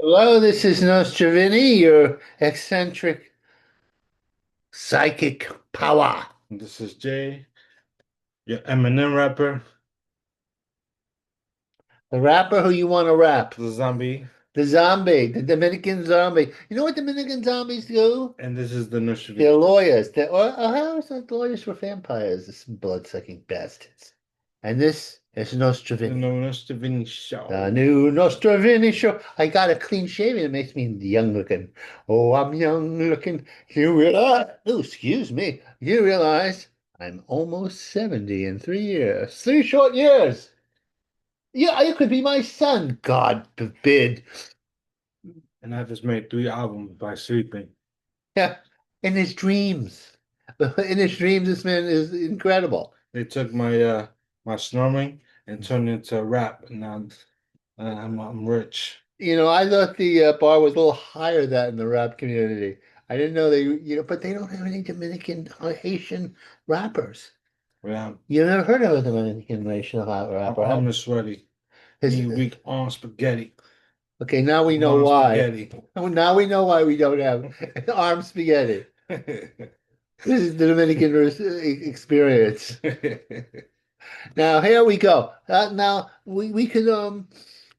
Hello, this is Nostrovini, your eccentric psychic power. This is Jay, your Eminem rapper, The rapper who you want to rap. the zombie, The zombie, the Dominican zombie. You know what Dominican zombies do? and this is the They're Nushvili. lawyers. Or how is that lawyers for vampires? This blood-sucking bastards. And this is The Nostrovini. Nushvili The Show. new Nostrovini show. I got a clean shaving. It makes me young looking. Oh, I'm young looking. You realize? Oh, excuse me. You realize I'm almost 70 in 3 years. 3 short years. Yeah, you could be my son. God forbid. And I just made 3 albums by sleeping. Yeah, in his dreams. In his dreams, this man is incredible. They took my snoring and turned it into a rap, and now I'm rich. I thought the bar was a little higher that in the rap community. I didn't know but they don't have any Dominican or Haitian rappers. Yeah, You never heard of a Dominican racial rapper, have I'm you? sweaty. His, Need weak arm spaghetti. okay, now we know Arm why. spaghetti. Oh, now we know why we don't have arm spaghetti. This is the Dominican experience. Now here we go. Now we could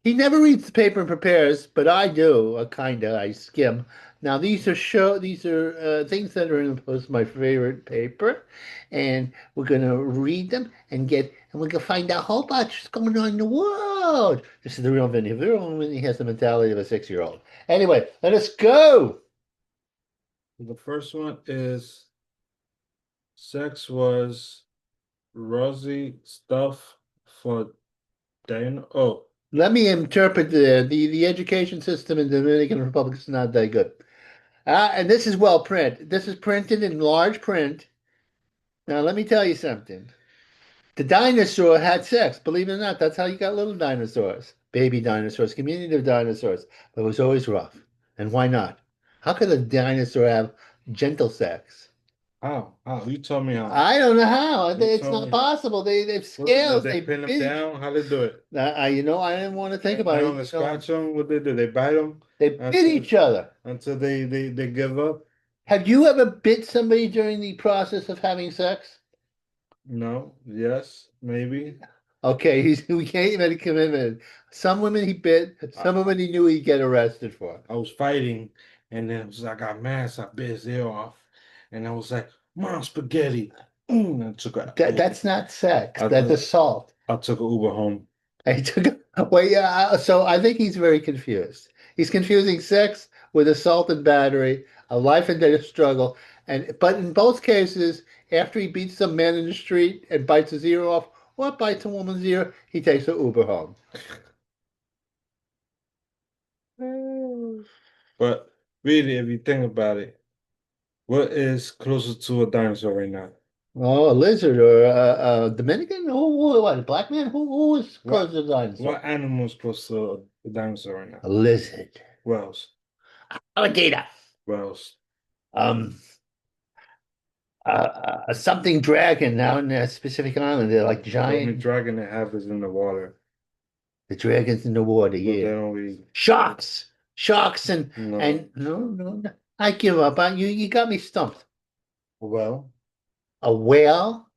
he never reads the paper and prepares, but I do. Kinda. I skim. Now these are things that are in the post my favorite paper, and we're gonna read them and we're gonna find out a whole bunch what's going on in the world. This is the real Vinny. The real Vinny has the mentality of a 6-year-old. Anyway, let us go. The first one is sex was rosy stuff for Dana. Oh, Let me interpret the education system in the Dominican Republic is not that good. And this is well print. This is printed in large print. Now, let me tell you something. The dinosaur had sex. Believe it or not, that's how you got little dinosaurs, baby dinosaurs, community of dinosaurs. But it was always rough. And why not? How could a dinosaur have gentle sex? how? You told me how. I don't know how. You It's told not me. possible. They've What did scales. they They pin them bit each. down? How they do it? I didn't want to think And about they it. only scratch them. What they do? They bite them They bit until each other. they give up. Have you ever bit somebody during the process of having sex? No. Yes. Maybe. Okay, we can't make a commitment. Some women he bit, some I, women he knew he'd get arrested for. I was fighting, and then it was, I got mad, so I bit his ear off, and I was like, "Mom, spaghetti!" And That's not sex. I That's took assault. I took an Uber home. I took. Well, yeah. So I think he's very confused. He's confusing sex with assault and battery, a life and death struggle, but in both cases, after he beats some man in the street and bites his ear off, or bites a woman's ear, he takes an Uber home. But really, if you think about it, what is closer to a dinosaur right now? Oh, a lizard or a Dominican? What? A black man? Who was close What to the dinosaur? what animal is close to a dinosaur right now? A lizard. Wells. Alligator. Wells. Um, something dragon now in a specific island. They're like The only giant. dragon they have is in the water. The dragons in the water. So Yeah. they don't really Sharks. Sharks no. and no. I give up. You got me stumped. Well, A whale?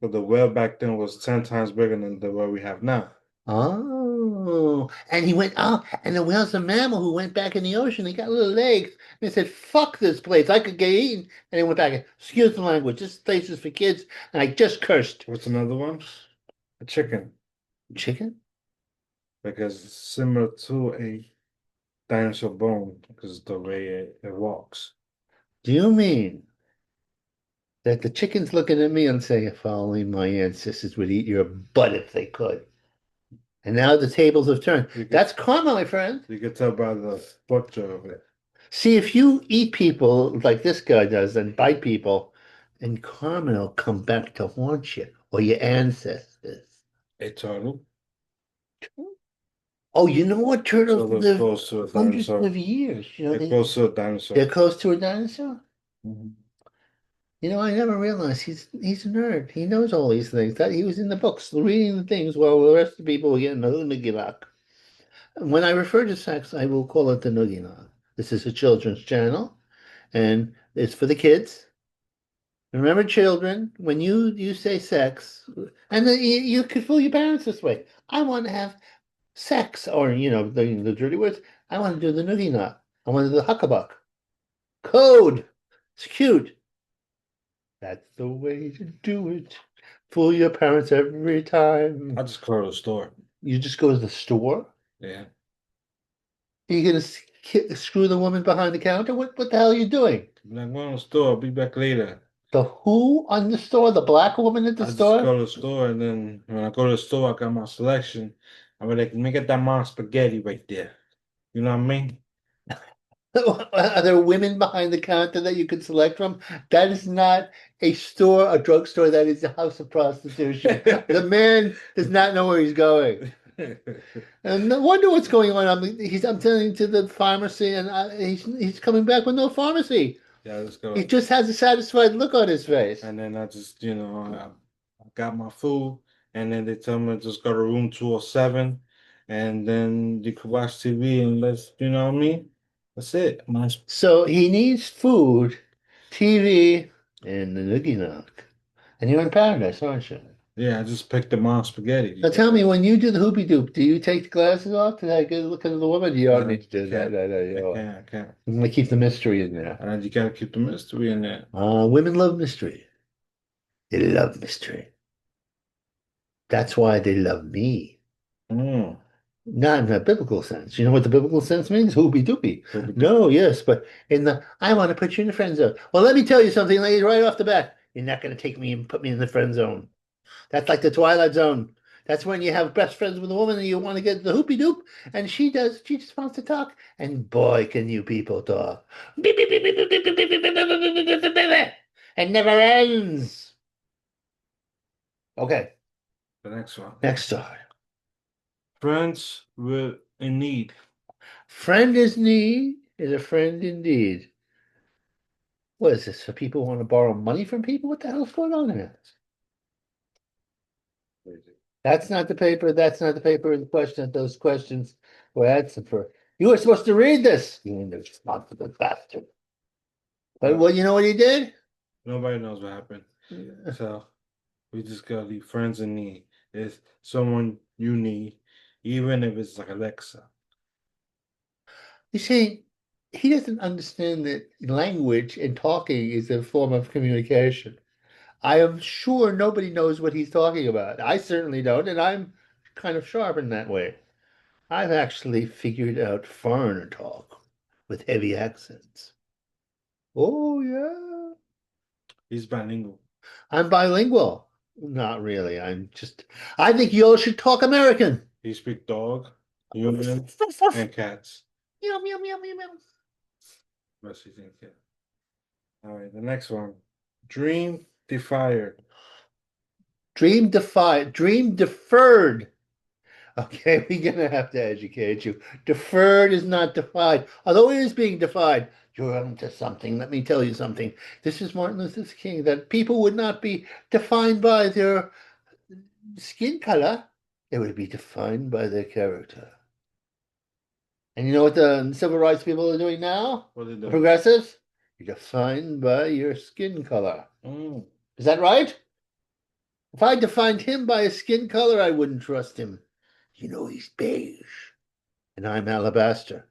but the whale back then was 10 times bigger than the whale we have now. Oh, and he went, oh, and the whale's a mammal who went back in the ocean. He got little legs. And he said, fuck this place. I could get eaten. And he went back. Excuse the language. This place is for kids. And I just cursed. What's another one? A chicken. Chicken? Because it's similar to a dinosaur bone because the way it walks. Do you mean that the chicken's looking at me and saying, if only my ancestors would eat your butt if they could? And now the tables have turned. You could That's karma, my friend. you could tell by the structure of it. See, if you eat people like this guy does and bite people, and karma will come back to haunt you or your ancestors. A turtle. Oh, you know what? So Turtles they're live close to a hundreds dinosaur. of years. They're close to a They're dinosaur. close to a dinosaur. Mhm. I never realized he's a nerd. He knows all these things. That he was in the books, reading the things while the rest of the people were getting the Hunagilak. When I refer to sex, I will call it the Noogie Nog. This is a children's channel, and it's for the kids. Remember, children, when you say sex, and then you could fool your parents this way. I want to have sex, or the dirty words. I want to do the Noogie Nog. I want to do the huckabuck. Code. It's cute. That's the way to do it. Fool your parents every time. I just go to the store. You just go to the store. Yeah. You're gonna screw the woman behind the counter? What the hell are you doing? I'm like, going to the store. I'll be back later. The who on the store? The black woman at the I just store? go to the store, and then when I go to the store, I got my selection. I'm like, let me get that mom spaghetti right there. You know what I mean? Are there women behind the counter that you can select from? That is not a store, a drugstore. That is a house of prostitution. The man does not know where he's going. And no wonder what's going on. I'm telling to the pharmacy, and he's coming back with no pharmacy. Yeah, let's go. He just has a satisfied look on his face. And then I just, I got my food, and then they tell me to just go to room 207, and then you could watch TV and you know what I mean? That's it. So he needs food, TV, and the Noogie Nog. And you're in paradise, aren't you? Yeah, I just picked the mom spaghetti. Now tell me, when you do the hoopy doop, do you take the glasses off to get a look at the woman? You don't No, need to do that. I can't. I'm gonna keep the mystery in there. And you gotta keep the mystery in there. Women love mystery. They love mystery. That's why they love me. Mm. Not in a biblical sense. You know what the biblical sense means? Hoopy doopy. Hoopy No, yes, but in the I want to put you in the friend zone. Well, let me tell you something, ladies, right off the bat. You're not going to take me and put me in the friend zone. That's like the Twilight Zone. That's when you have best friends with a woman and you want to get the hoopy doop, and she just wants to talk. And boy, can you people talk. It never ends. Okay, The next one. next story. Friends with in need. Friend is need is a friend indeed. What is this? For people who want to borrow money from people? What the hell's going on here? That's not the paper. That's not the paper in question. Those questions were answered for. You were supposed to read this. You irresponsible bastard. But well, you know what he did? Nobody knows what happened. So we just gotta be friends in need. It's someone you need, even if it's like Alexa. You see, he doesn't understand that language and talking is a form of communication. I am sure nobody knows what he's talking about. I certainly don't, and I'm kind of sharp in that way. I've actually figured out foreigner talk with heavy accents. Oh, yeah. He's bilingual. I'm bilingual. Not really. I think you all should talk American. He speak dog, human, and cats. Meow, meow, meow, meow, meow. Best you think, yeah. All right, the next one. Dream defier. Dream deferred. Okay, we're gonna have to educate you. Deferred is not defied, although it is being defied. You're onto something. Let me tell you something. This is Martin Luther King, that people would not be defined by their skin color, they would be defined by their character. And you know what the civil rights people are doing now? What did The they do? progressives? You're defined by your skin color. Mm. Is that right? If I defined him by his skin color, I wouldn't trust him. You know, he's beige, and I'm alabaster.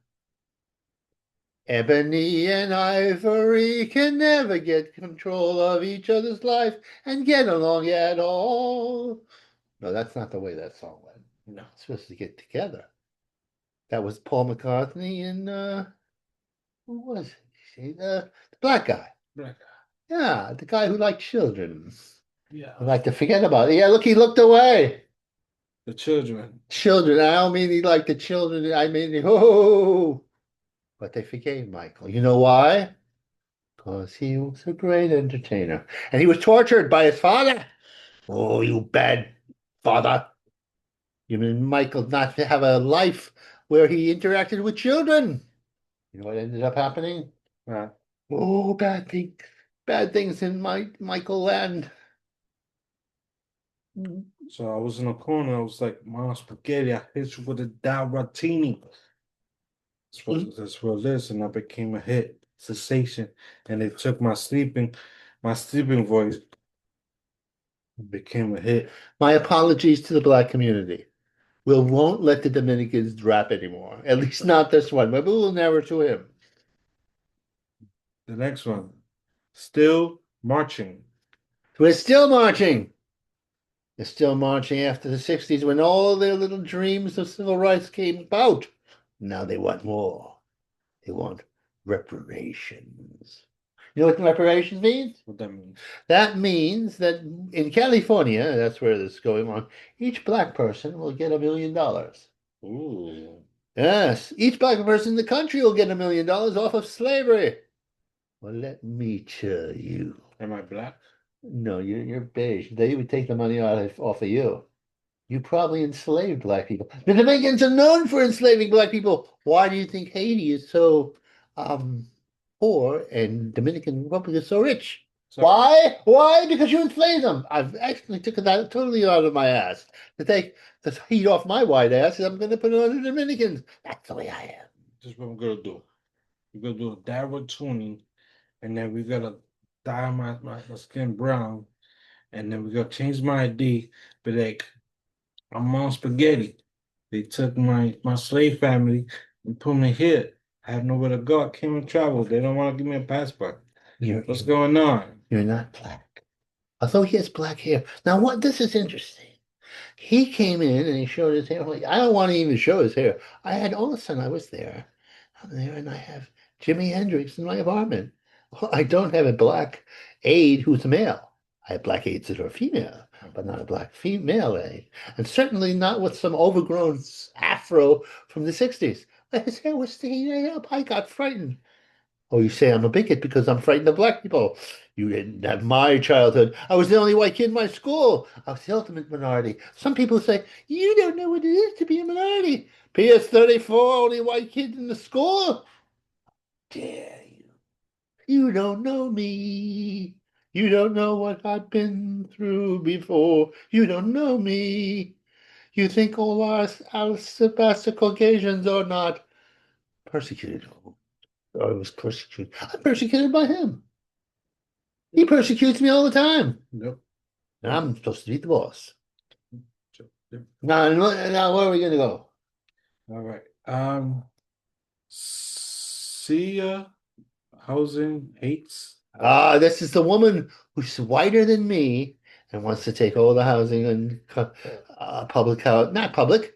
Ebony and ivory can never get control of each other's life and get along at all. No, that's not the way that song went. No. It's supposed to get together. That was Paul McCartney and who was it? See, the black guy. Black Yeah, the guy who liked children. Yeah. I like to forget about it. Yeah, look, he looked away. The children. Children. I don't mean he liked the children. I mean, oh, but they forgave Michael. You know why? Because he was a great entertainer. And he was tortured by his father. Oh, you bad father. You mean Michael not to have a life where he interacted with children? You know what ended up happening? Oh, bad things. Bad things in Michael land. So I was in a corner. I was like, "Mom, spaghetti! I hit you with a Dalratini." That's what it is, and I became a hit sensation. And they took my sleeping voice, and became a hit. My apologies to the black community. We won't let the Dominicans rap anymore. At least not this one. Maybe we'll never to him. The next one, still marching. We're still marching. They're still marching after the 60s when all their little dreams of civil rights came about. Now they want more. They want reparations. You know what reparations means? What that means? That means that in California, that's where this is going on, each black person will get $1 million. Ooh, Yes, each black person in the country will get $1 million off of slavery. Well, let me tell you. am I black? No, you're beige. They would take the money off of you. You probably enslaved black people. The Dominicans are known for enslaving black people. Why do you think Haiti is so um poor and Dominican Republic is so rich? So, Why? Why? Because you enslaved them. I've actually took that totally out of my ass to take the heat off my white ass, and I'm going to put it on the Dominicans. That's the way I am. this is what I'm gonna do. We're gonna do a Dalratini, and then we gotta dye my skin brown, and then we gotta change my ID. But like, I'm on spaghetti. They took my slave family and put me here. I have nowhere to go. I came and traveled. They don't want to give me a passport. You're What's going on? you're not black. Although he has black hair. Now, what this is interesting. He came in and he showed his hair. I'm like, I don't want to even show his hair. I had all of a sudden I was there. I'm there and I have Jimi Hendrix in my apartment. Well, I don't have a black aide who's a male. I have black aides that are female, but not a black female aide. And certainly not with some overgrown afro from the 60s. His hair was sticking up. I got frightened. Oh, you say I'm a bigot because I'm frightened of black people. You didn't have my childhood. I was the only white kid in my school. I was the ultimate minority. Some people say, you don't know what it is to be a minority. PS34, only white kid in the school. Dare you? You don't know me. You don't know what I've been through before. You don't know me. You think all our Sebastian Caucasians are not persecuted. I was persecuted. I'm persecuted by him. He persecutes me all the time. Yep. And I'm supposed to be the boss. Yep. Now where are we gonna go? All right. Sia housing hates. This is the woman who's whiter than me and wants to take all the housing and public house, not public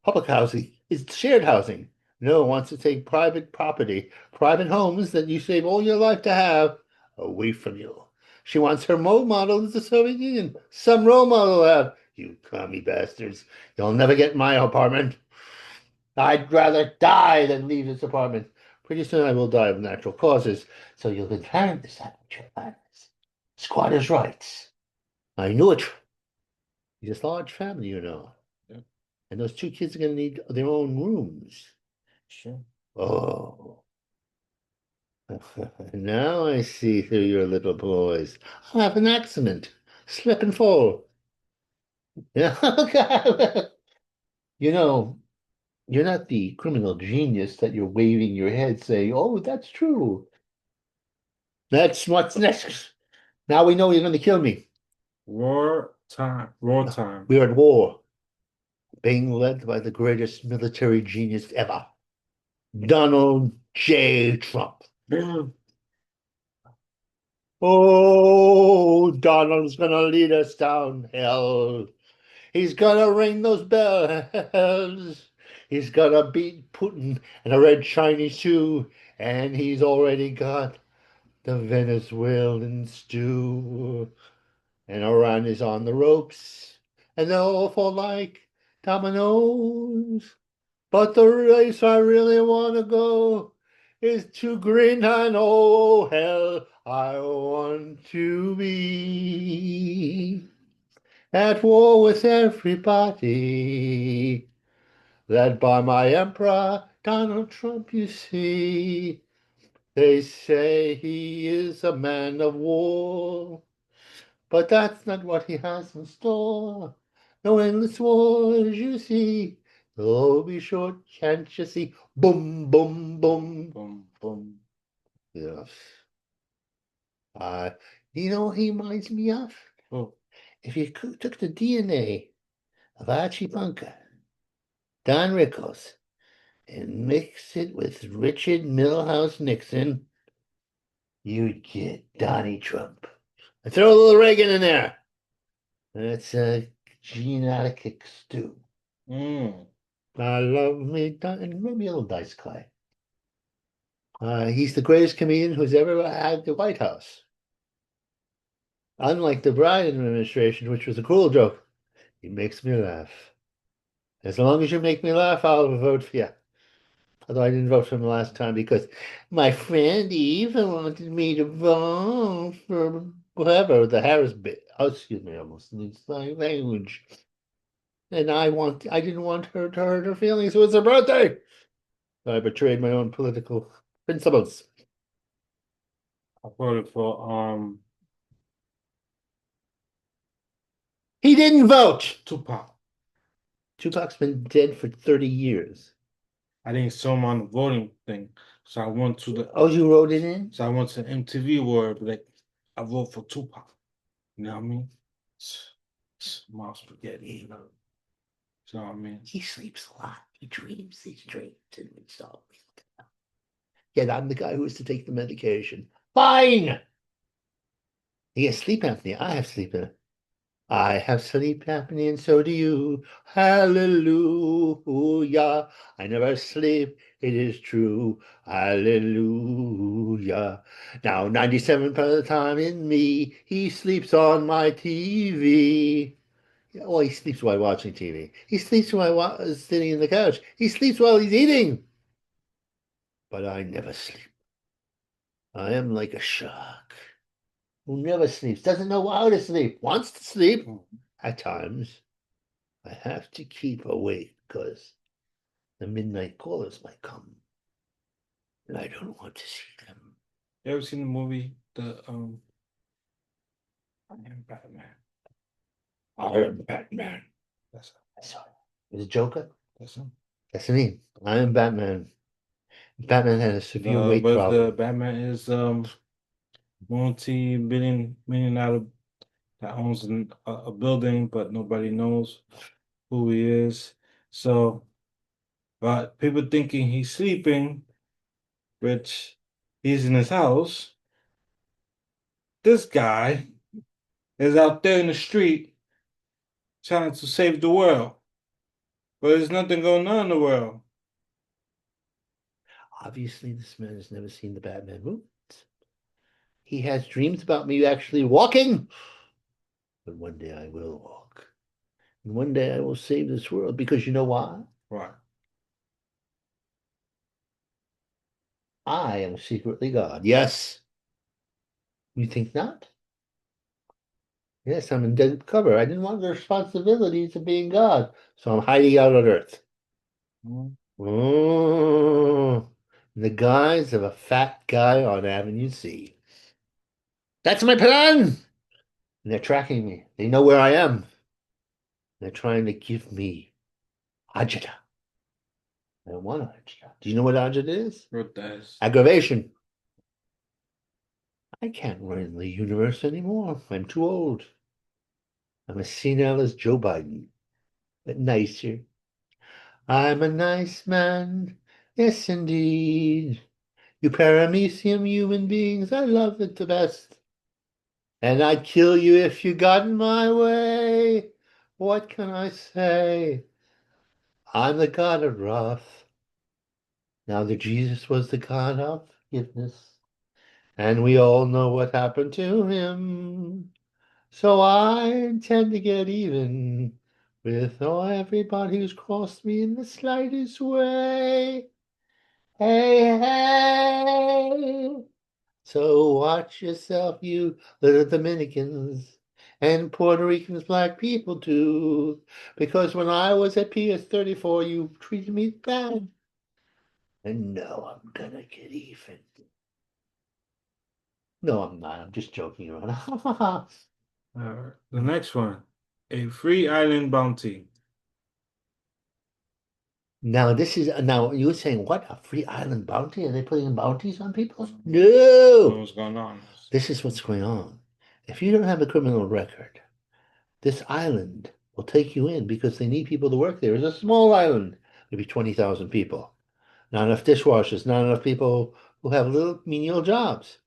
housing. It's shared housing. No, wants to take private property, private homes that you save all your life to have away from you. She wants her role model is the Soviet Union. Some role model will have. You commie bastards. You'll never get my apartment. I'd rather die than leave this apartment. Pretty soon I will die of natural causes, so you'll inherit this adventure plans. Squatters' rights. I knew it. He's a large family, you know. Yep. And those two kids are going to need their own rooms. Sure. Oh. Now I see through your little boys. I'll have an accident. Slip and fall. Yeah. You know, you're not the criminal genius that you're waving your head saying, oh, that's true. That's what's next. Now we know you're going to kill me. War time. War time. We're at war, being led by the greatest military genius ever, Donald J. Trump. Oh, Donald's gonna lead us down hell. He's gonna ring those bells. He's gonna beat Putin and a red Chinese shoe, and he's already got the Venezuelan stew. And Iran is on the ropes, and they'll all fall like dominoes. But the race I really want to go is to Greenland. Oh, hell, I want to be at war with everybody. Led by my emperor, Donald Trump, you see. They say he is a man of war, but that's not what he has in store. No endless wars you see. They'll all be short, can't you see? Boom, boom, boom. Boom, boom. Yes. Uh, you know what he reminds me of? Oh, If you took the DNA of Archie Bunker, Don Rickles, and mix it with Richard Milhous Nixon, you'd get Donnie Trump. And throw a little Reagan in there. That's a genetic stew. mm. I love me, and maybe a little Dice Clay. He's the greatest comedian who's ever had the White House. Unlike the Biden administration, which was a cruel joke, he makes me laugh. As long as you make me laugh, I'll vote for you. Although I didn't vote for him the last time because my friend Eve wanted me to vote for whoever the Harris bit. Oh, excuse me, I almost lose my language. And I didn't want her to hurt her feelings. It was her birthday. I betrayed my own political principles. I voted for He didn't vote. Tupac. Tupac's been dead for 30 years. I didn't saw him on the voting thing, so I went to the Oh, you wrote it in? so I went to MTV word like I vote for Tupac. You know what I mean? Mom spaghetti, you know. You know what I mean? He sleeps a lot. He dreams these dreams and stuff. Yet I'm the guy who has to take the medication. Fine. He has sleep apnea. I have sleep apnea. I have sleep apnea, and so do you. Hallelujah. I never sleep. It is true. Hallelujah. Now, 97% of the time in me, he sleeps on my TV. Yeah, well, he sleeps while watching TV. He sleeps while sitting on the couch. He sleeps while he's eating. But I never sleep. I am like a shark who never sleeps, doesn't know how to sleep, wants to sleep at times. I have to keep awake because the midnight callers might come, and I don't want to see them. You ever seen the movie I Am Batman? I am Batman. That's I saw it. Is it Joker? that's him. That's me. I am Batman. Batman had a severe weight But the problem. Batman is multi-billion million dollar that owns a building, but nobody knows who he is. So, but people thinking he's sleeping, which he's in his house. This guy is out there in the street trying to save the world, but there's nothing going on in the world. Obviously, this man has never seen the Batman movies. He has dreams about me actually walking, but one day I will walk. And one day I will save this world because you know why? Right. I am secretly God. Yes. You think not? Yes, I'm in dead cover. I didn't want the responsibilities of being God, so I'm hiding out on Earth. Mm. Oh, in the guise of a fat guy on Avenue C. That's my plan! And they're tracking me. They know where I am. They're trying to give me agita. I don't want agita. Do you know what agita is? What does? Aggravation. I can't run the universe anymore. I'm too old. I'm as senile as Joe Biden, but nicer. I'm a nice man. Yes, indeed. You paramecium human beings, I love it the best. And I'd kill you if you got in my way. What can I say? I'm the God of wrath. Now that Jesus was the God of forgiveness, and we all know what happened to him. So I intend to get even with everybody who's crossed me in the slightest way. Hey, hey. So watch yourself, you little Dominicans and Puerto Ricans, black people too. Because when I was at PS34, you treated me bad. And now I'm gonna get even. No, I'm not. I'm just joking around. The next one, A free island bounty. Now now you were saying what? A free island bounty? Are they putting bounties on people? No. What's going on? This is what's going on. If you don't have a criminal record, this island will take you in because they need people to work there. It's a small island, maybe 20,000 people. Not enough dishwashers, not enough people who have little menial jobs.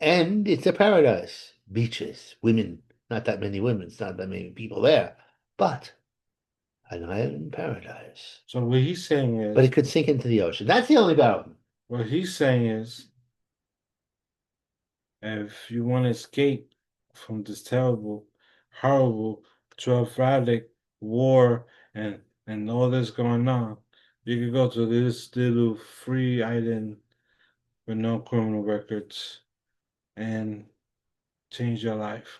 And it's a paradise. Beaches, women, not that many women, it's not that many people there, but an island paradise. So what he's saying But is, it could sink into the ocean. That's the only problem. what he's saying is, if you want to escape from this terrible, horrible, traumatic war and all this going on, you could go to this little free island with no criminal records and change your life.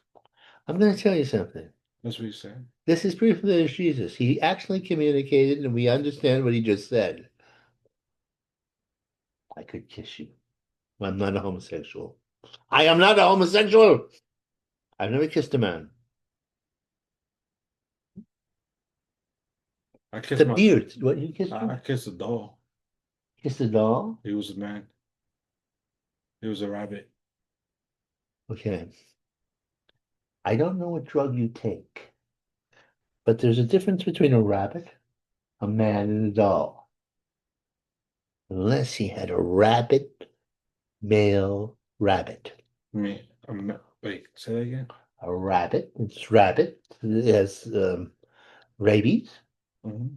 I'm going to tell you something. That's what he's saying. This is proof that there's Jesus. He actually communicated, and we understand what he just said. I could kiss you. I'm not a homosexual. I am not a homosexual. I've never kissed a man. I The kissed my beard. What you kissed? I kissed a doll. Kissed a doll? He was a man. He was a rabbit. Okay. I don't know what drug you take, but there's a difference between a rabbit, a man, and a doll. Unless he had a rabbit, male rabbit. Me. Wait, say that again. A rabbit, it's rabbit. It has rabies. Mm-hmm.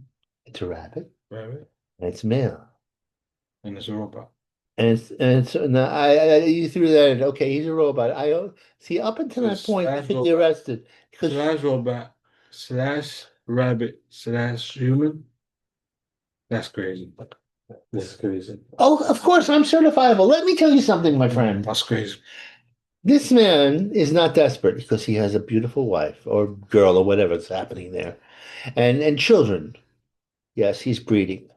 It's a rabbit, Rabbit. and it's male. And it's a robot. And now I you threw that in. Okay, he's a robot. I see up until that point, I Slash should be robot. arrested because Slash robot. Slash rabbit. Slash human. That's crazy. This is crazy. oh, of course, I'm certifiable. Let me tell you something, my friend. That's crazy. This man is not desperate because he has a beautiful wife or girl or whatever's happening there, and children. Yes, he's breeding.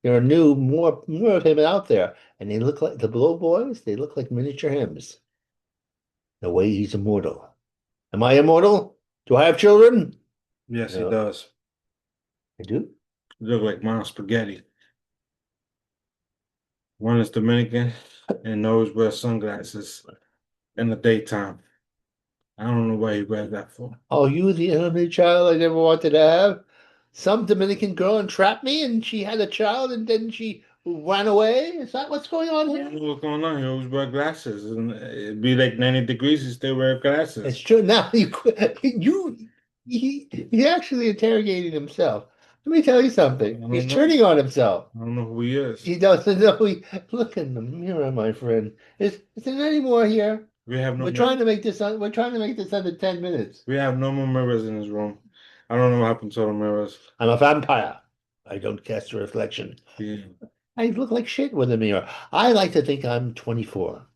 There are more of him out there, and they look like the little boys. They look like miniature hymns. The way he's immortal. Am I immortal? Do I have children? Yes, No. he does. I do. You look like Mom Spaghetti. One is Dominican and always wears sunglasses in the daytime. I don't know why he wears that for. Oh, you the only child I never wanted to have. Some Dominican girl entrapped me, and she had a child, and then she ran away. Is that what's going on I here? don't know what's going on. He always wear glasses, and it'd be like 90 degrees. He still wear It's glasses. true. Now he actually interrogating himself. Let me tell you something. I He's don't know. turning on himself. I don't know who he is. He doesn't know. Look in the mirror, my friend. Is there any more here? We have no. We're trying to make this. We're trying to make this under 10 minutes. We have no more mirrors in his room. I don't know what happened to the mirrors. I'm a vampire. I don't cast a reflection. Yeah. I look like shit with a mirror. I like to think I'm 24.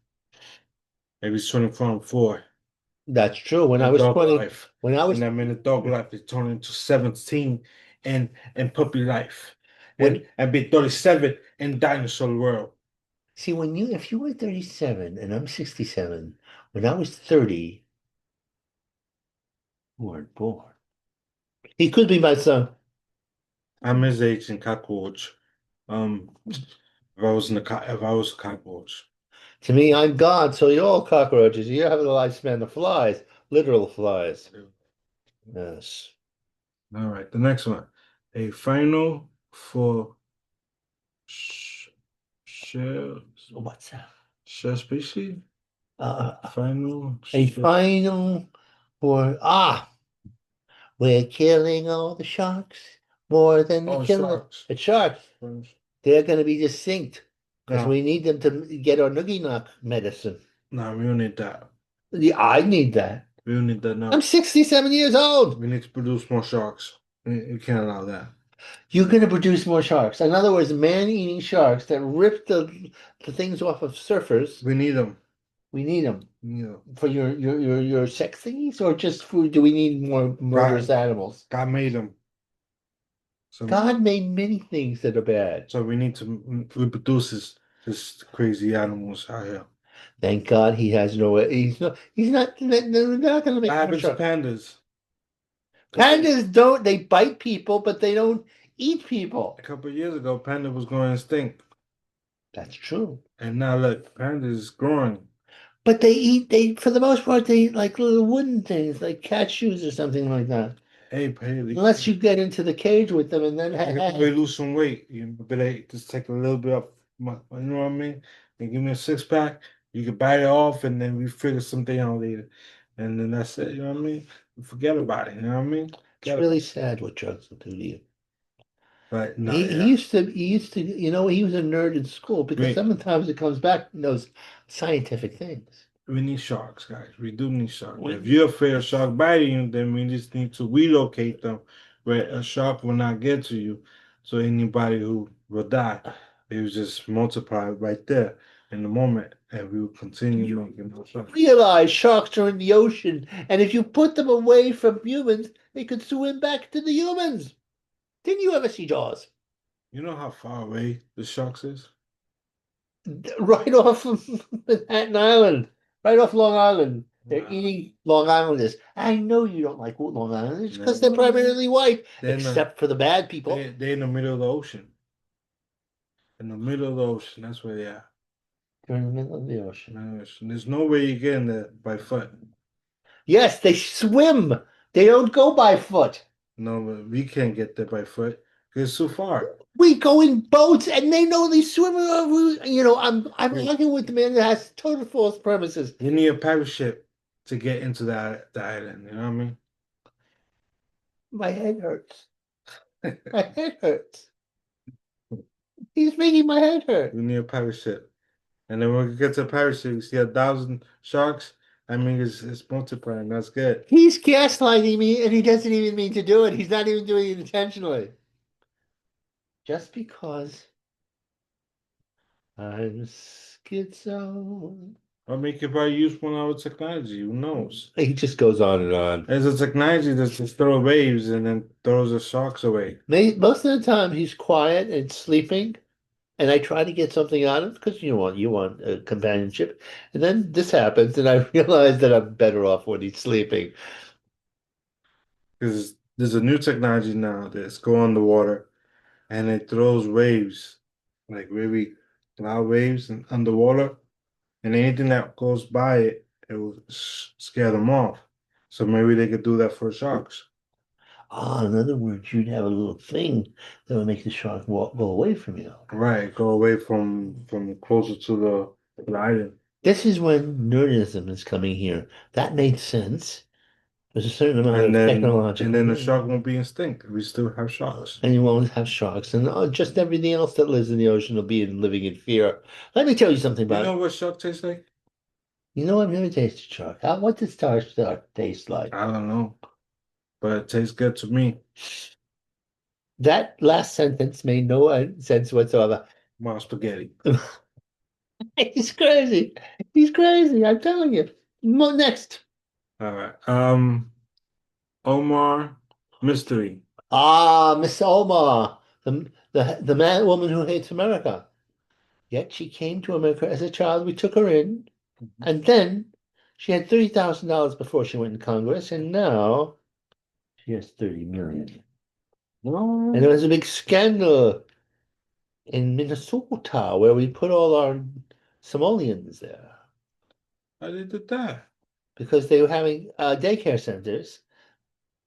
Maybe he's 24 and 4. That's true. When I In was dog 20, life. when I was And I mean, the dog life is turned into 17 and puppy life. When- And be 37 in dinosaur world. see if you were 37 and I'm 67, when I was 30, you weren't born. He could be my son. I'm his age in cockroach. If I was if I was a cockroach. To me, I'm God, so you're all cockroaches. You have the lifespan of flies, literal flies. Yes. All right, the next one. A final for shell What's that? species? A Final final for we're killing all the sharks more than the killer. sharks. It's sharks. They're going to be extinct because No. we need them to get our noogie knock medicine. No, we don't need that. Yeah, I need that. We don't need that now. I'm 67 years old. We need to produce more sharks. We can't allow that. You're going to produce more sharks. In other words, man-eating sharks that rip the things off of surfers. We need them. We need them Yeah. for your sex thingies, or just food. Do we need more murderous animals? God made them. So, God made many things that are bad. so we need to reproduce this crazy animals out here. Thank God he has no. He's not. They're not going to make What more happens to sharks. pandas? Pandas don't, they bite people, but they don't eat people. A couple of years ago, Panda was going extinct, That's true. and now look, Panda is growing. But for the most part, they eat like little wooden things, like cashews or something like that. Hey, Panda, Unless you get into the cage with them and then, you can probably lose some weight. You know, but hey, just take a little bit off. You know what I mean? And give me a 6 pack. You can bite it off, and then we figure something out later. And then that's it. You know what I mean? Forget about it. You know what I mean? it's really sad what drugs will do to you. But no, He yeah. used to, he was a nerd in school because We sometimes it comes back in those scientific things. we need sharks, guys. We do need sharks. We- If you're afraid of shark biting you, then we just need to relocate them where a shark will not get to you. So anybody who will die, it will just multiply right there in the moment, and we will continue making more sharks. Realize sharks are in the ocean, and if you put them away from humans, they could swim back to the humans. Didn't you ever see Jaws? You know how far away the sharks is? Right off of Manhattan Island, right off Long Island. They're Wow. eating Long Islanders. I know you don't like Long Islanders because No. they're primarily white, They're in the, except for the bad people. they're in the middle of the ocean. In the middle of the ocean, that's where they are. They're in the middle of the ocean. There's no way you get in there by foot. Yes, they swim. They don't go by foot. No, but we can't get there by foot because it's too far. We go in boats, and they know they swim over. I'm arguing with the man that has total false premises. You need a pirate ship to get into the island. You know what I mean? My head hurts. My head hurts. He's making my head hurt. We need a pirate ship, and then when we get to the pirate ship, we see 1,000 sharks. I mean, it's multiplying. That's good. He's gaslighting me, and he doesn't even mean to do it. He's not even doing it intentionally. Just because I'm schizo. I mean, you could probably use one of our technology. Who knows? He just goes on and on. There's a technology that just throw waves and then throws the sharks away. Most of the time, he's quiet and sleeping, and I try to get something out of him because you want companionship. And then this happens, and I realize that I'm better off when he's sleeping. Because there's a new technology now that's go underwater and it throws waves, like really loud waves and underwater. And anything that goes by it, it will scare them off. So maybe they could do that for sharks. In other words, you'd have a little thing that would make the shark go away from you. Right, go away from closer to the island. This is when nerdism is coming here. That made sense. There's a certain amount of technological. And then the shark won't be extinct. We still have sharks. And you won't have sharks, and just everything else that lives in the ocean will be living in fear. Let me tell you something You about know what shark tastes like? I've never tasted shark. What does shark taste like? I don't know, but it tastes good to me. That last sentence made no sense whatsoever. Wow, spaghetti. He's crazy. He's crazy. I'm telling you. Next. All right. Omar Mystery. Miss Omar, the woman who hates America. Yet she came to America as a child. We took her in, and then she had $30,000 before she went in Congress, and now she has 30 million. And there was a big scandal in Minnesota where we put all our Somalians there How they did that? because they were having daycare centers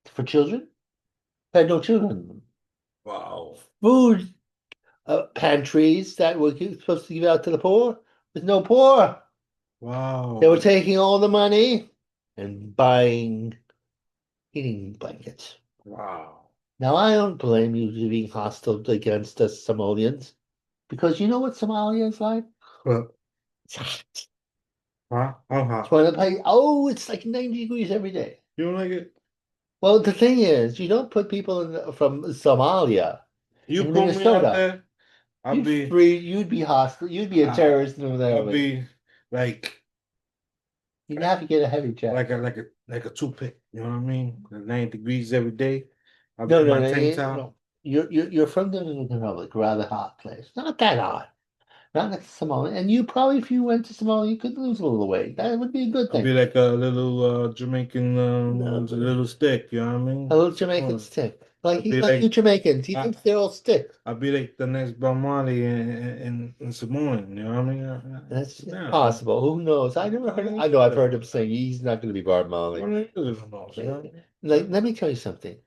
for children. Had no children in them. Wow. Food pantries that were supposed to give out to the poor with no poor. Wow. They were taking all the money and buying heating blankets. Wow. Now, I don't blame you for being hostile against us Somalians because you know what Somalia is like? What? It's hot. Huh? How hot? It's one of the it's like 90 degrees every day. You don't like it? Well, the thing is, you don't put people from Somalia You in put me out Minnesota. there, You'd be hostile. You'd be a terrorist over there. I'll be like You'd have to get a heavy jacket. like a toothpick. You know what I mean? 90 degrees every day. I'll No, be no, my no, tank top. no. You're from the Dominican Republic, rather hot place. Not that hot. not like Somalia. And you probably, if you went to Somalia, you could lose a little weight. That would be a good I'll thing. be like a little Jamaican No, little stick, you know what I a mean? little Jamaican Oh, stick. Like I'll be like you like Jamaicans, he I thinks they're all stick. I'll be like the next Bob Marley in Samoan, you know what I mean? That's Yeah. possible. Who knows? I never heard. I know I've heard him sing. He's not going to be Bob Marley. What are you know, you know? Like, let me tell you something.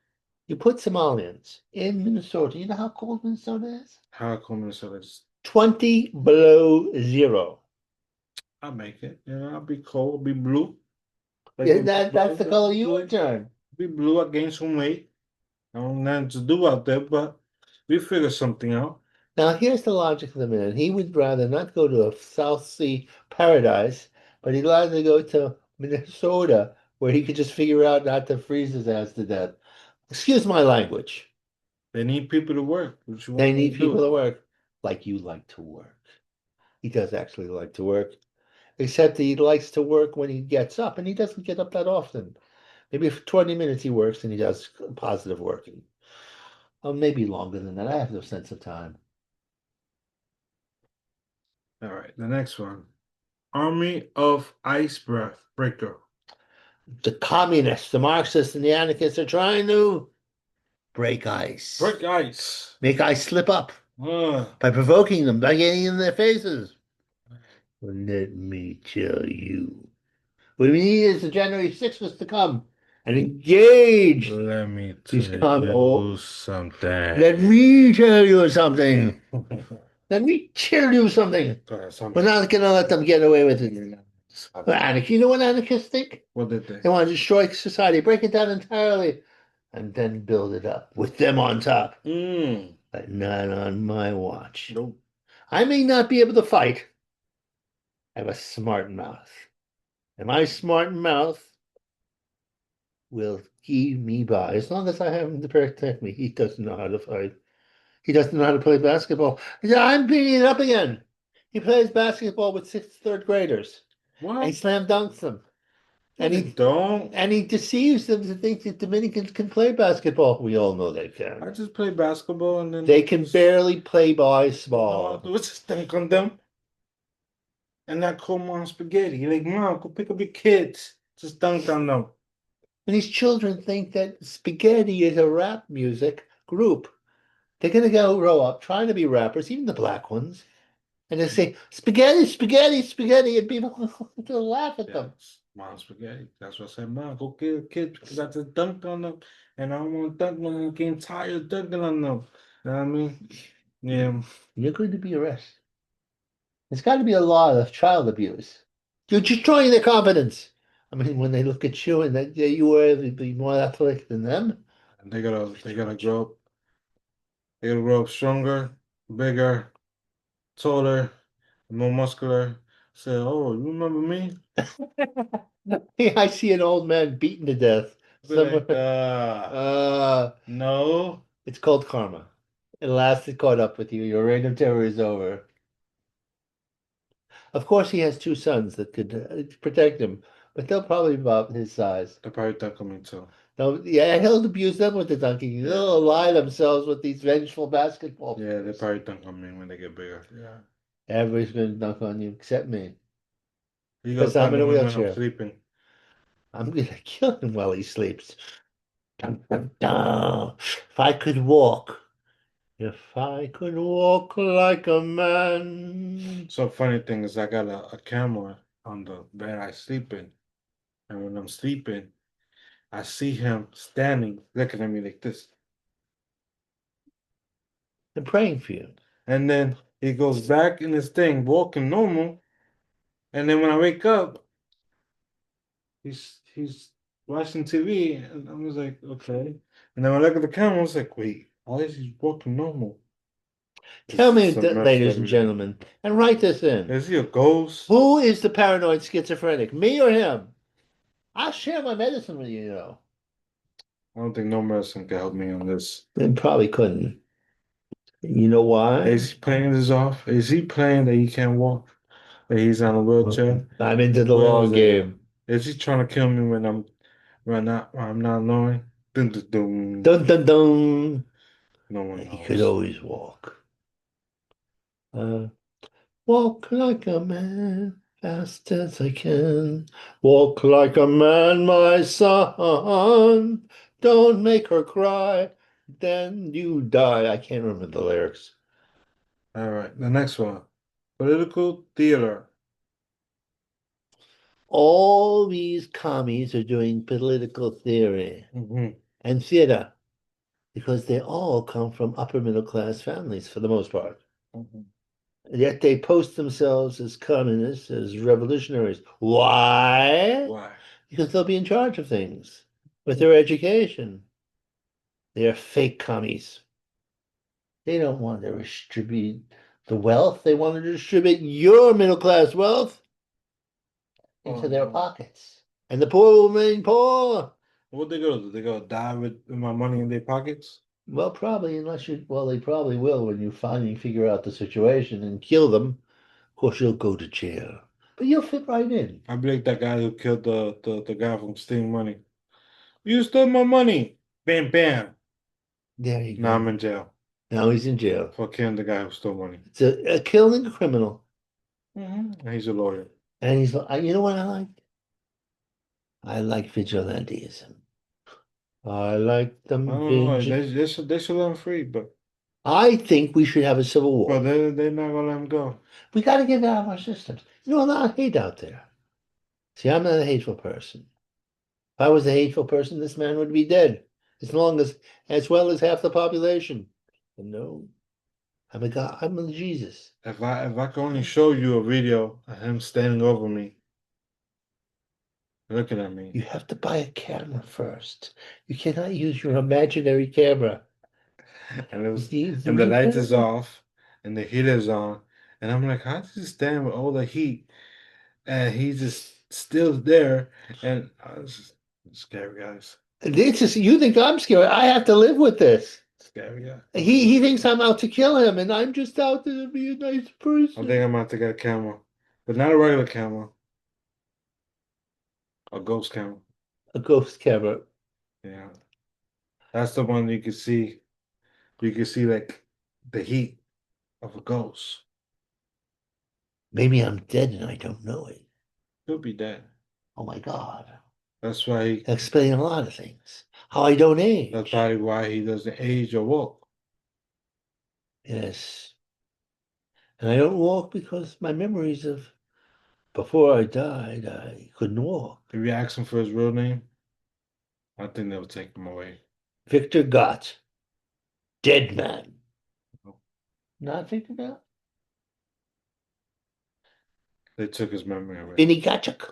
You put Somalians in Minnesota. You know how cold Minnesota is? How come so it's 20 below zero. I'll make it, you know, I'll be cold, be blue. Like Yeah, my that's the brother, color you would turn. be blue, I gained some weight. I don't know nothing to do out there, but we figure something out. Now, here's the logic of the man. He would rather not go to a South Sea paradise, but he'd rather go to Minnesota where he could just figure out not to freeze his ass to death. Excuse my language. They need people to work. What you They want me need to people do? to work like you like to work. He does actually like to work, except he likes to work when he gets up, and he doesn't get up that often. Maybe for 20 minutes he works and he does positive working. Or maybe longer than that. I have no sense of time. All right, the next one. Army of Icebreaker. The communists, the Marxists, and the anarchists are trying to break ice, Break ice. make ice slip up Uh, by provoking them, by getting in their faces. Well, let me tell you. What we need is the January 6th was to come and engage let me these tell com. you something. Let me tell you something. Let me tell you something. We're not going to let them get away with it. Anarchy. You know what anarchists think? What did they? They want to destroy society, break it down entirely, and then build it up with them on top. Mm. But not on my watch. Nope. I may not be able to fight. I have a smart mouth. And my smart mouth will keep me by. As long as I have him to protect me, he doesn't know how to fight. He doesn't know how to play basketball. I'm beating it up again. He plays basketball with sixth, third graders. And he What? slam dunks them. No, And they he don't. and he deceives them to think that Dominicans can play basketball. We all know they I can. just play basketball and then They can barely play you know what I baseball. do is just dunk on them and I call mom spaghetti. Like, mom, go pick up your kids. Just dunk on them. And these children think that spaghetti is a rap music group. They're gonna go grow up trying to be rappers, even the black ones, and they say spaghetti, spaghetti, spaghetti, and people will laugh at them. Yes, mom spaghetti. That's what I said, mom, go get your kids because I just dunked on them and I don't want to dunk on them. I'm getting tired of dunking on them. You know what I mean? Yeah. You're going to be arrested. There's got to be a law of child abuse. You're destroying their confidence. I mean, when they look at you and that you were be more athletic than them, And they gotta grow up. They gotta grow up stronger, bigger, taller, more muscular. Say, oh, you remember me? I see an old man beaten to death Be like, somewhere. no. It's called karma. At last it caught up with you. Your reign of terror is over. Of course, he has two sons that could protect him, but they'll probably be about his size. They probably dunk on me too. Yeah, he'll abuse them with the dunking. They'll ally themselves with these vengeful basketball Yeah, they players. probably dunk on me when they get bigger. Yeah. Everybody's going to dunk on you except me You gotta because I'm dunk in a on me when I'm wheelchair. sleeping. I'm going to kill him while he sleeps. Dun, dun, dun. If I could walk, if I could walk like a man. So funny thing is I got a camera on the bed I sleep in. And when I'm sleeping, I see him standing, looking at me like this. I'm praying for you. And then he goes back in his thing, walking normal. And then when I wake up, he's watching TV, and I was like, okay. And then when I look at the camera, I was like, wait, why is he walking normal? Tell Is me, this a messed ladies up and man? gentlemen, and write this in. Is he a ghost? Who is the paranoid schizophrenic, me or him? I'll share my medicine with you, you know. I don't think no medicine can help me on this. And probably couldn't. You know why? Is he playing this off? Is he playing that he can't walk? That he's on a wheelchair? I'm into the Where long is it? game. Is he trying to kill me when I'm not knowing? Dun, dun, dun. Dun dun dun. No one He could knows. always walk. Uh, Walk like a man, fast as I can. Walk like a man, my son. Don't make her cry, then you die. I can't remember the lyrics. All right, the next one. Political theater. All these commies are doing political theory Mm-hmm. and theater because they all come from upper middle class families for the most part. Mm-hmm. Yet they post themselves as communists, as revolutionaries. Why? Why? Because they'll be in charge of things with their education. They are fake commies. They don't want to distribute the wealth. They want to distribute your middle class wealth into their pockets. And the poor will remain poor. What they go do? They go die with my money in their pockets? Well, probably, well, they probably will when you finally figure out the situation and kill them. Of course, you'll go to jail, but you'll fit right in. I'd be like that guy who killed the guy from stealing money. You stole my money. Bam, bam. There you Now I'm go. in jail Now he's in jail. for killing the guy who stole money. It's a killing a criminal. And he's a lawyer. And you know what I like? I like vigilantism. I like them. I don't know. They should let him free, but I think we should have a civil war. they're not gonna let him go. We got to get it out of our systems. You know, a lot of hate out there. See, I'm not a hateful person. If I was a hateful person, this man would be dead. As well as half the population. But no, I'm a God. I'm a Jesus. If I can only show you a video of him standing over me, looking at me, You have to buy a camera first. You cannot use your imaginary camera. and The the light real is camera. off, and the heat is on, and I'm like, how does he stand with all the heat, and he's just still there, and it's just scary guys, It's just, you think I'm scared. I have to live with this. scary guy. He thinks I'm out to kill him, and I'm just out there to be a nice I person. think I'm about to get a camera, but not a regular camera, a ghost camera. A ghost camera. Yeah, that's the one you can see. You can see like the heat of a ghost. Maybe I'm dead and I don't know it. He'll be dead. Oh my God. That's why. That explains a lot of things. How I don't age. That's probably why he doesn't age or walk. Yes. And I don't walk because my memories of before I died, I couldn't walk. If you ask him for his real name, I think they'll take him away. Victor Gott. Dead man. Not Victor Gott? They took his memory away. Vinny Gachuk.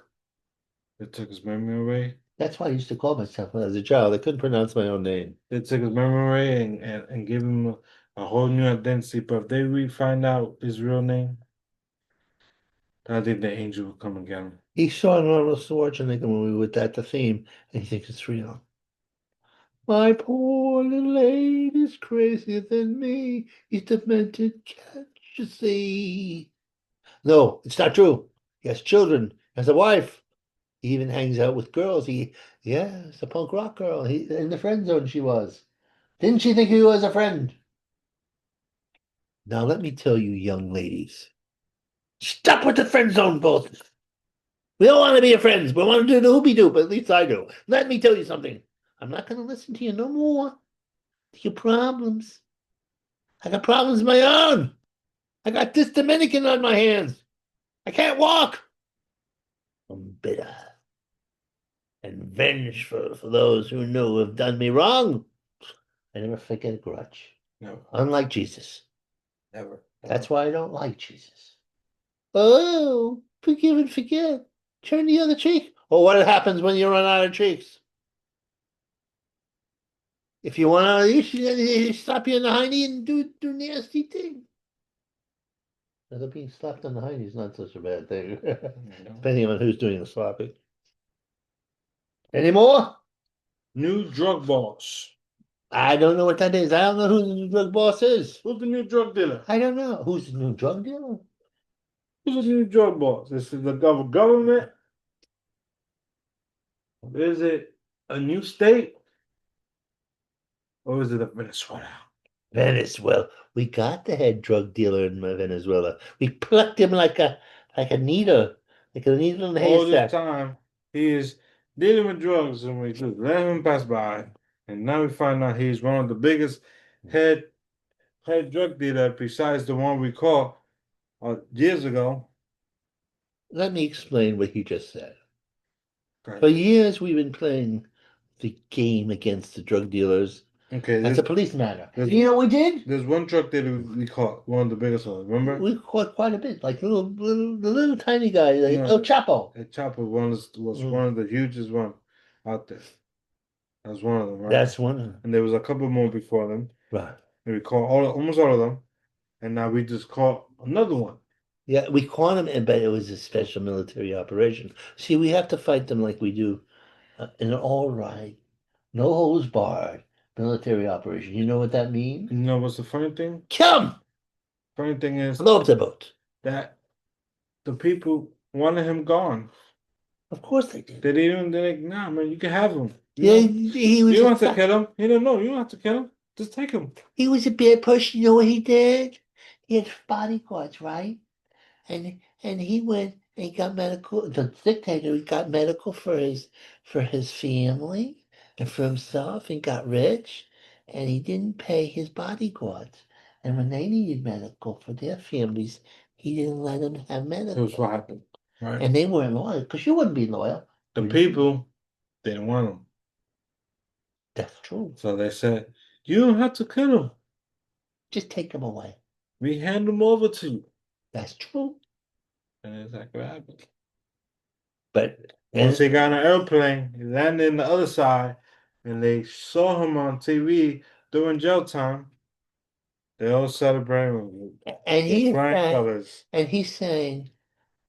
They took his memory away. That's why I used to call myself as a child. I couldn't pronounce my own name. They took his memory away and give him a whole new identity. But if they find out his real name, I think the angel will come and get him. He saw an Arnold Schwarzenegger movie with that, the theme, and he thinks it's real. My poor little lady's crazier than me. He's demented, can't you see? No, it's not true. He has children, has a wife. He even hangs out with girls. Yeah, it's a punk rock girl. In the friend zone she was. Didn't she think he was a friend? Now let me tell you, young ladies, stop with the friend zone both. We don't want to be your friends. We want to do the hoopy doop. At least I do. Let me tell you something. I'm not going to listen to you no more. To your problems. I got problems of my own. I got this Dominican on my hands. I can't walk. I'm bitter and vengeful for those who know have done me wrong. I never forget a grudge. No, Unlike Jesus. never. That's why I don't like Jesus. Oh, forgive and forget. Turn the other cheek. Well, what happens when you run out of cheeks? If you want to, you slap you in the hiney and do nasty thing. Now, being slapped on the hiney is not such a bad thing, depending on who's doing the slapping. Any more? New drug boss. I don't know what that is. I don't know who the new drug boss is. Who's the new drug dealer? I don't know. Who's the new drug dealer? Who's the new drug boss? This is the government. Is it a new state? Or is it a Venezuela? Venezuela. We got the head drug dealer in Venezuela. We plucked him like a needle in a All this haystack. time, he is dealing with drugs, and we just let him pass by. And now we find out he's one of the biggest head head drug dealer besides the one we caught years ago. Let me explain what you just said. For Okay, years, we've been playing the game against the drug dealers. okay. That's a police matter. There's You know what we did? there's one drug dealer we caught, one of the biggest ones. Remember? We caught quite a bit, like the little tiny guy, like No, El Chapo. El Chapo was Mm, one of the hugest one out there. That was one of them, right? that's one of them. And there was a couple more before them. Right. And we caught almost all of them. And now we just caught another one. Yeah, we caught him, but it was a special military operation. See, we have to fight them like we do in an all right, no holds barred military operation. You know what that means? You know what's the funny thing? Kill him! Funny thing is Blow up the boat. that the people wanted him gone. Of course they did. They didn't. They're like, nah, man, you can have him. Yeah, he was You don't a have to kill him. He didn't know. You don't have to kill him. Just take him. he was a bad person. You know what he did? He had bodyguards, right? And he went and he got medical. The dictator he got medical for his family and for himself. He got rich, and he didn't pay his bodyguards. And when they needed medical for their families, he didn't let them have That was medical. what happened. Right. And they weren't loyal because you wouldn't be loyal. The people didn't want him. That's true. So they said, you don't have to kill him. Just take them away. We hand him over to you. That's true. And that's exactly what happened. But Once he got on an airplane, he landed on the other side, and they saw him on TV during jail time. They all celebrating and he's flying saying, colors. and he's saying,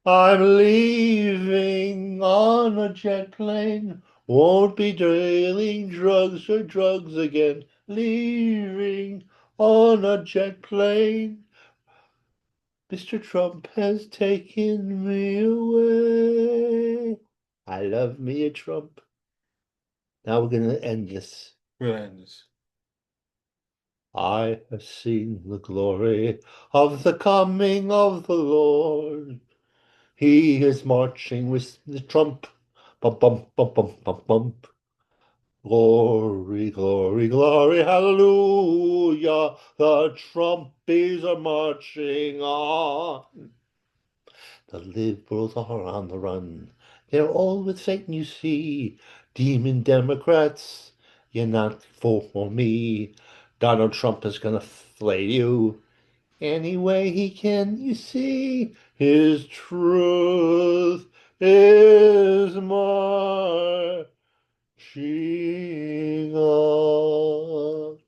I'm leaving on a jet plane. Won't be dealing drugs or drugs again. Leaving on a jet plane. Mr. Trump has taken me away. I love me a Trump. Now we're going to end this. We'll end this. I have seen the glory of the coming of the Lord. He is marching with the trump. Bum, bum, bum, bum, bum, bum. Glory, glory, glory, hallelujah. The trumpies are marching on. The liberals are on the run. They're all with Satan, you see. Demon Democrats, you're not for me. Donald Trump is gonna flay you any way he can, you see. His truth is marching on.